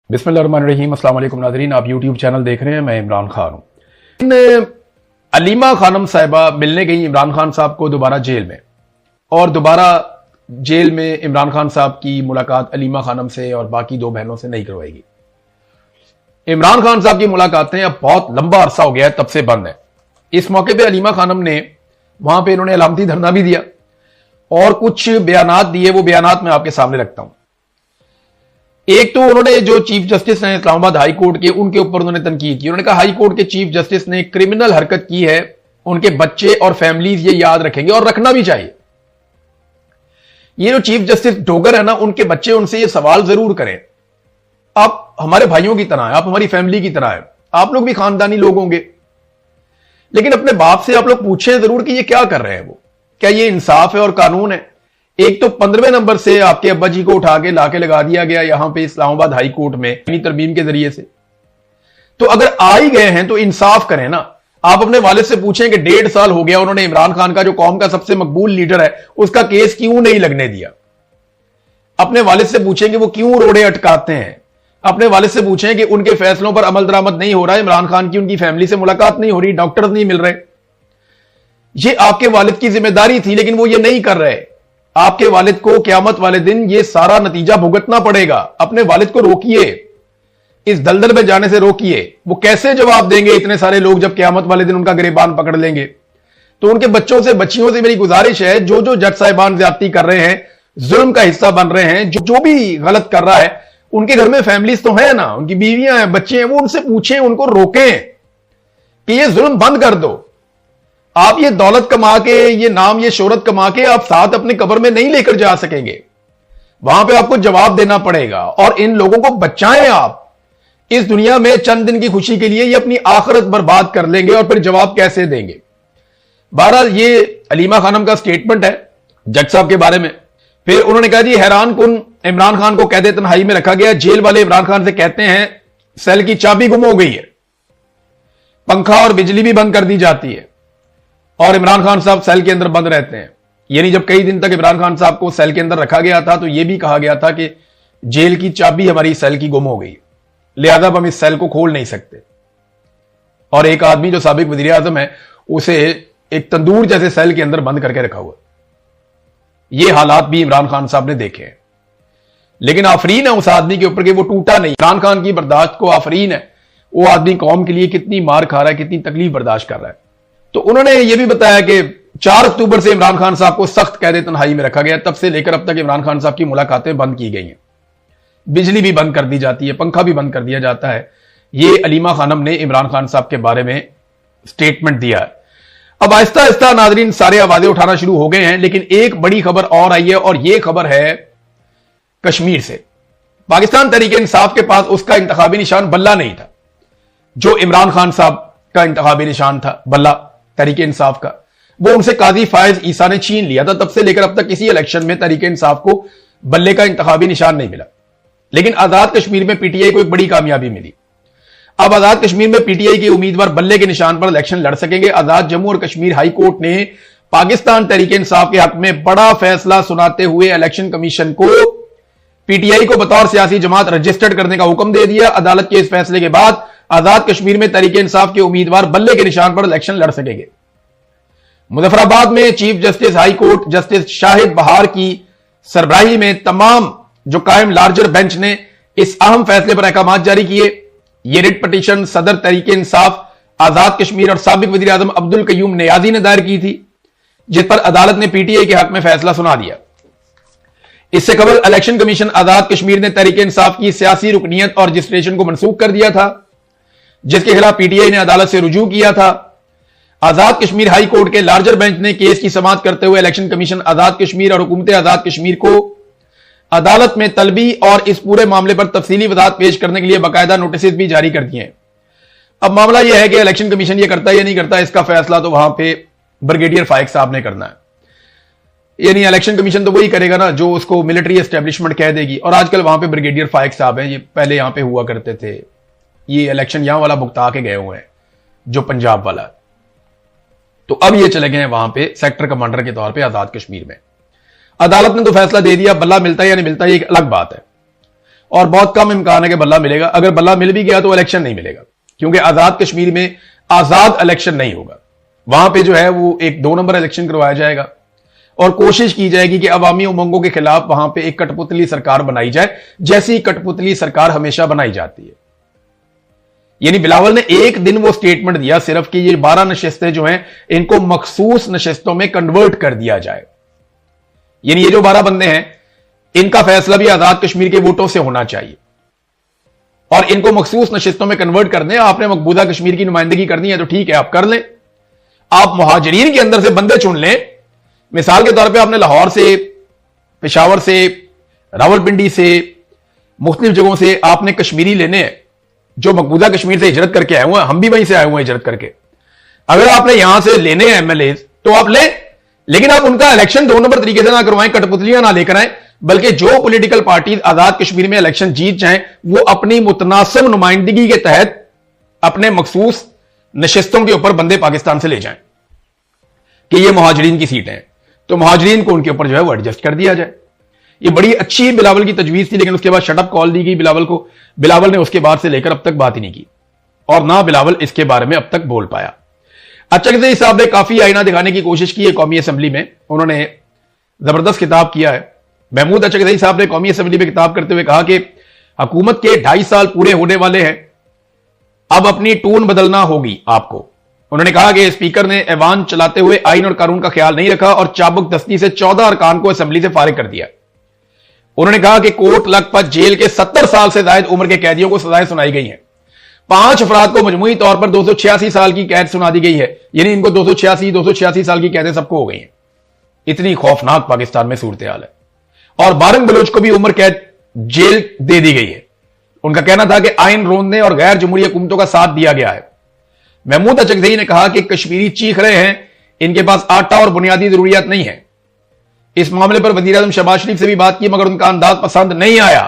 बिस्मिल्लाहिर्रहमानिर्रहीम। अस्सलाम वालेकुम नाज़रीन, आप यूट्यूब चैनल देख रहे हैं। मैं इमरान खान हूं। अलीमा खानम साहिबा मिलने गई इमरान खान साहब को दोबारा जेल में, और दोबारा जेल में इमरान खान साहब की मुलाकात अलीमा खानम से और बाकी दो बहनों से नहीं करवाएगी। इमरान खान साहब की मुलाकातें अब बहुत लंबा अरसा हो गया है, तब से बंद है। इस मौके पर अलीमा खानम ने वहां पर इन्होंने अलामती धरना भी दिया और कुछ बयानात दिए। वो बयानात मैं आपके सामने रखता हूं। एक तो उन्होंने जो चीफ जस्टिस हैं इस्लामाबाद हाई कोर्ट के, उनके ऊपर उन्होंने तनकीद की। उन्होंने कहा हाई कोर्ट के चीफ जस्टिस ने क्रिमिनल हरकत की है, उनके बच्चे और फैमिलीज ये याद रखेंगे और रखना भी चाहिए। ये जो चीफ जस्टिस डोगर है ना, उनके बच्चे उनसे ये सवाल जरूर करें, आप हमारे भाइयों की तरह हैं, आप हमारी फैमिली की तरह हैं, आप लोग भी खानदानी लोग होंगे, लेकिन अपने बाप से आप लोग पूछें जरूर कि ये क्या कर रहे हैं, वो क्या ये इंसाफ है और कानून है। एक तो 15वें नंबर से आपके अब्बा जी को उठा के लाके लगा दिया गया यहां पे इस्लामाबाद हाई कोर्ट में अपनी तरमीम के जरिए से। तो अगर आ ही गए हैं तो इंसाफ करें ना। आप अपने वालिद से पूछें कि 1.5 साल हो गया उन्होंने इमरान खान का, जो कौम का सबसे मकबूल लीडर है, उसका केस क्यों नहीं लगने दिया। अपने वालिद से पूछें कि वो क्यों रोड़े अटकाते हैं। अपने वालिद से पूछें कि उनके फैसलों पर अमल दरामद नहीं हो रहा है, इमरान खान की उनकी फैमिली से मुलाकात नहीं हो रही, डॉक्टर्स नहीं मिल रहे। ये आपके वालिद की जिम्मेदारी थी, लेकिन वो ये नहीं कर रहे। आपके वालिद को क़यामत वाले दिन ये सारा नतीजा भुगतना पड़ेगा। अपने वालिद को रोकिए, इस दलदल में जाने से रोकिए। वो कैसे जवाब देंगे इतने सारे लोग जब क़यामत वाले दिन उनका गिरेबान पकड़ लेंगे। तो उनके बच्चों से बच्चियों से मेरी गुजारिश है, जो जो जज साहिबान ज्यादती कर रहे हैं, जुल्म का हिस्सा बन रहे हैं, जो भी गलत कर रहा है, उनके घर में फैमिलीज तो है ना, उनकी बीवियां हैं, बच्चे हैं, वो उनसे पूछें, उनको रोकें कि ये जुल्म बंद कर दो। आप ये दौलत कमा के, ये नाम, ये शोहरत कमा के आप साथ अपने कब्र में नहीं लेकर जा सकेंगे। वहां पे आपको जवाब देना पड़ेगा और इन लोगों को बचाएं। आप इस दुनिया में चंद दिन की खुशी के लिए ये अपनी आखिरत बर्बाद कर लेंगे और फिर जवाब कैसे देंगे। बहरहाल ये अलीमा खानम का स्टेटमेंट है जज साहब के बारे में। फिर उन्होंने कहा जी हैरान कुन इमरान खान को कैद तन्हाई में रखा गया। जेल वाले इमरान खान से कहते हैं सेल की चाबी गुम हो गई है, पंखा और बिजली भी बंद कर दी जाती है और इमरान खान साहब सेल के अंदर बंद रहते हैं। यानी जब कई दिन तक इमरान खान साहब को सेल के अंदर रखा गया था तो यह भी कहा गया था कि जेल की चाबी हमारी सेल की गुम हो गई, लिहाजा हम इस सेल को खोल नहीं सकते। और एक आदमी जो साबिक वजीर आजम है, उसे एक तंदूर जैसे सेल के अंदर बंद करके रखा हुआ। ये हालात भी इमरान खान साहब ने देखे हैं, लेकिन आफरीन है उस आदमी के ऊपर कि वो टूटा नहीं। इमरान खान की बर्दाश्त को आफरीन है, वो आदमी कौम के लिए कितनी मार खा रहा है, कितनी तकलीफ बर्दाश्त कर रहा है। तो उन्होंने यह भी बताया कि 4 अक्टूबर से इमरान खान साहब को सख्त कैद तन्हाई में रखा गया। तब से लेकर अब तक इमरान खान साहब की मुलाकातें बंद की गई हैं, बिजली भी बंद कर दी जाती है, पंखा भी बंद कर दिया जाता है। यह अलीमा खानम ने इमरान खान साहब के बारे में स्टेटमेंट दिया है। अब आहिस्ता आहिस्ता नाजरीन सारे आवाजें उठाना शुरू हो गए हैं, लेकिन एक बड़ी खबर और आई है और यह खबर है कश्मीर से। पाकिस्तान तहरीक इंसाफ के पास उसका इंतखाबी निशान बल्ला नहीं था, जो इमरान खान साहब का इंतखाबी निशान था, बल्ला तहरीक इंसाफ का। वो उनसे काजी फायज ईसा ने छीन लिया था। तब से लेकर अब तक किसी इलेक्शन में तहरीक इंसाफ को बल्ले का इंतखाबी निशान नहीं मिला, लेकिन आजाद कश्मीर में पीटीआई को एक बड़ी कामयाबी मिली। अब आजाद कश्मीर में पीटीआई के उम्मीदवार बल्ले के निशान पर इलेक्शन लड़ सकेंगे। आजाद जम्मू और कश्मीर हाई कोर्ट ने पाकिस्तान तहरीक इंसाफ के हक में बड़ा फैसला सुनाते हुए इलेक्शन कमीशन को पीटीआई को बतौर सियासी जमात रजिस्टर्ड करने का हुक्म दे दिया। अदालत के इस फैसले के बाद आजाद कश्मीर में तहरीक इंसाफ के उम्मीदवार बल्ले के निशान पर इलेक्शन लड़ सकेंगे। मुजफ्फराबाद में chief justice high court justice Shahid बहार की सरबराही में तमाम जो कायम लार्जर बेंच ने इस अहम फैसले पर अहकाम जारी किए। यह रिट पिटीशन सदर तहरीक इंसाफ आजाद कश्मीर और साबिक वजीर आजम अब्दुल कयूम नियाजी ने दायर की थी, जिस पर अदालत ने पीटीआई के हक में फैसला सुना दिया। इससे कबल इलेक्शन कमीशन आजाद कश्मीर ने तहरीक इंसाफ की सियासी रुकनीयत और रजिस्ट्रेशन को मनसूख कर दिया था, जिसके खिलाफ पीटीआई ने अदालत से रुजू किया था। आजाद कश्मीर हाई कोर्ट के लार्जर बेंच ने केस की समाअत करते हुए इलेक्शन कमीशन आजाद कश्मीर और हुकूमत आजाद कश्मीर को अदालत में तलबी और इस पूरे मामले पर तफसीली वजाहत पेश करने के लिए बाकायदा नोटिस भी जारी कर दिए हैं। अब मामला यह है कि इलेक्शन कमीशन यह करता है या नहीं करता, इसका फैसला तो वहां पे ब्रिगेडियर फाइक साहब ने करना है। यानी इलेक्शन कमीशन तो वही करेगा ना जो उसको मिलिट्री एस्टेब्लिशमेंट कह देगी। और आजकल वहां पे ब्रिगेडियर फाइक साहब हैं, ये पहले यहां पे हुआ करते थे। ये इलेक्शन यहां वाला भुगता के गए हुए हैं, जो पंजाब वाला। तो अब ये चले गए हैं वहां पे सेक्टर कमांडर के तौर पे आजाद कश्मीर में। अदालत ने तो फैसला दे दिया, बल्ला मिलता है या नहीं मिलता ये एक अलग बात है। और बहुत कम इम्कान है कि बल्ला मिलेगा। अगर बल्ला मिल भी गया तो इलेक्शन नहीं मिलेगा, क्योंकि आजाद कश्मीर में आजाद इलेक्शन नहीं होगा। वहां पे जो है वो एक 2 नंबर इलेक्शन करवाया जाएगा और कोशिश की जाएगी कि अवामी उमंगों के खिलाफ वहां पे एक कठपुतली सरकार बनाई जाए, जैसी कठपुतली सरकार हमेशा बनाई जाती है। यानी बिलावल ने एक दिन वो स्टेटमेंट दिया सिर्फ कि ये 12 नशिस्तें जो हैं इनको मखसूस नशिस्तों में कन्वर्ट कर दिया जाए। यानी ये जो 12 बंदे हैं इनका फैसला भी आजाद कश्मीर के वोटों से होना चाहिए और इनको मखसूस नशिस्तों में कन्वर्ट कर दें। आपने मकबूजा कश्मीर की नुमाइंदगी करनी है तो ठीक है, आप कर लें। आप मुहाजिरीन के अंदर से बंदे चुन लें। मिसाल के तौर पे आपने लाहौर से, पेशावर से, रावलपिंडी से, मुख्तलिफ जगहों से आपने कश्मीरी लेने हैं जो मकबूजा कश्मीर से हिजरत करके आए हुए हैं। हम भी वहीं से आए हुए हैं हिजरत करके। अगर आपने यहां से लेने हैं एमएलए तो आप लें, लेकिन आप उनका इलेक्शन 2 नंबर तरीके से ना करवाएं, कठपुतलियां ना लेकर आए, बल्कि जो पॉलिटिकल पार्टी आजाद कश्मीर में इलेक्शन जीत जाएं वो अपनी मुतनासिब नुमाइंदगी के तहत अपने मखसूस नशिस्तों के ऊपर बंदे पाकिस्तान से ले जाएं कि ये मुहाजिरीन की सीटें हैं, तो मुहाजिरीन को उनके ऊपर जो है वो एडजस्ट कर दिया जाए। ये बड़ी अच्छी बिलावल की तजवीज थी, लेकिन उसके बाद शटअप कॉल दी गई बिलावल को। बिलावल ने उसके बाद से लेकर अब तक बात ही नहीं की और ना बिलावल इसके बारे में अब तक बोल पाया। अचकज़ई साहब ने काफी आईना दिखाने की कोशिश की है कौमी असम्बली में, उन्होंने जबरदस्त खिताब किया है। महमूद अचकज़ई साहब ने कौमी असम्बली में खिताब करते हुए कहा कि हुकूमत के 2.5 साल पूरे होने वाले हैं, अब अपनी टून बदलना होगी आपको। उन्होंने कहा कि स्पीकर ने ऐवान चलाते हुए आइन और कानून का ख्याल नहीं रखा और चाबुक दस्ती से 14 अरकान को असेंबली से फारिग कर दिया। उन्होंने कहा कि कोर्ट लखपत जेल के 70 साल से ज्यादा उम्र के कैदियों को सजाएं सुनाई गई हैं। 5 अफराद को मजमूई तौर पर 286 साल की कैद सुना दी गई है, यानी इनको 286 साल की कैदें सबको हो गई हैं। इतनी खौफनाक पाकिस्तान में सूरत हाल है। और बारंग बलोच को भी उम्र कैद जेल दे दी गई है। उनका कहना था कि आइन रोंदने और गैर जमहूरी हुकूमतों का साथ दिया गया है। महमूद अचकज़ई ने कहा कि कश्मीरी चीख रहे हैं, इनके पास आटा और बुनियादी जरूरियात नहीं है। इस मामले पर वजीर आज़म शहबाज शरीफ से भी बात की, मगर उनका अंदाज पसंद नहीं आया।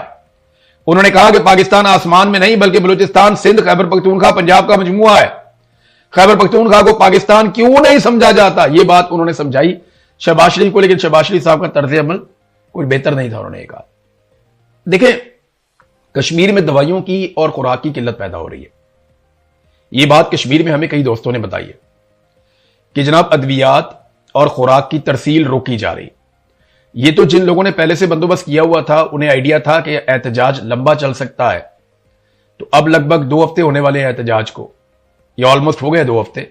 उन्होंने कहा कि पाकिस्तान आसमान में नहीं बल्कि बलूचिस्तान, सिंध, खैबर पख्तूनख्वा, पंजाब का मजमुआ है। खैबर पख्तूनख्वा को पाकिस्तान क्यों नहीं समझा जाता, यह बात उन्होंने समझाई शहबाज शरीफ को, लेकिन शहबाज शरीफ साहब का तर्ज अमल कोई बेहतर नहीं था। उन्होंने कहा देखें, कश्मीर में दवाइयों की और खुराक की किल्लत पैदा हो रही है। यह बात कश्मीर में हमें कई दोस्तों ने बताई है कि जनाब अद्वियात और खुराक की तरसील रोकी जा रही। ये तो जिन लोगों ने पहले से बंदोबस्त किया हुआ था उन्हें आइडिया था कि एहतजाज लंबा चल सकता है, तो अब लगभग 2 हफ्ते होने वाले हैं एहतजाज को। ये ऑलमोस्ट हो गए 2 हफ्ते,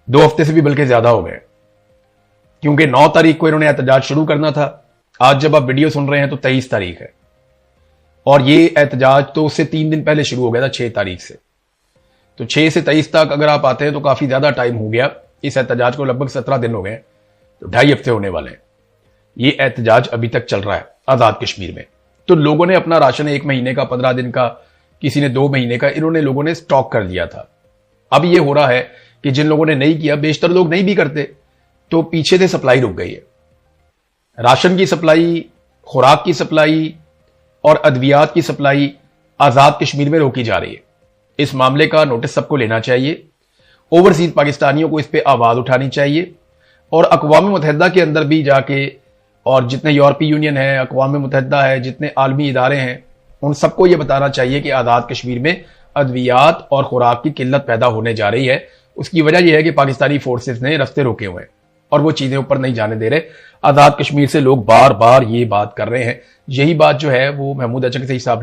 2 हफ्ते से भी बल्कि ज्यादा हो गए, क्योंकि 9 तारीख को इन्होंने एहतजाज शुरू करना था। आज जब आप वीडियो सुन रहे हैं तो 23 तारीख है और ये एहतजाज तो उससे 3 दिन पहले शुरू हो गया था, 6 तारीख से। तो 6 से 23 तक अगर आप आते हैं तो काफी ज्यादा टाइम हो गया। इस एहतजाज को लगभग 17 दिन हो गए, तो 2.5 हफ्ते होने वाले हैं। ये एहतजाज अभी तक चल रहा है आजाद कश्मीर में। तो लोगों ने अपना राशन 1 महीने का, 15 दिन का, किसी ने 2 महीने का, इन्होंने लोगों ने स्टॉक कर लिया था। अब ये हो रहा है कि जिन लोगों ने नहीं किया, बेशतर लोग नहीं भी करते, तो पीछे से सप्लाई रुक गई है। राशन की सप्लाई, खुराक की सप्लाई और अद्वियात की सप्लाई आजाद कश्मीर में रोकी जा रही है। इस मामले का नोटिस सबको लेना चाहिए। ओवरसीज पाकिस्तानियों को इस पर आवाज उठानी चाहिए और अक़वाम मुत्तहिदा के अंदर भी जाके, और जितने यूरोपीय यूनियन है, अक़वाम मुत्तहिदा है, जितने आलमी इदारे हैं, उन सबको यह बताना चाहिए कि आजाद कश्मीर में अद्वियात और खुराक की किल्लत पैदा होने जा रही है। उसकी वजह यह है कि पाकिस्तानी फोर्सेस ने रास्ते रोके हुए हैं और वो चीजें ऊपर नहीं जाने दे रहे। आजाद कश्मीर से लोग बार बार ये बात कर रहे हैं। यही बात जो है वो महमूद अचकज़ई साहब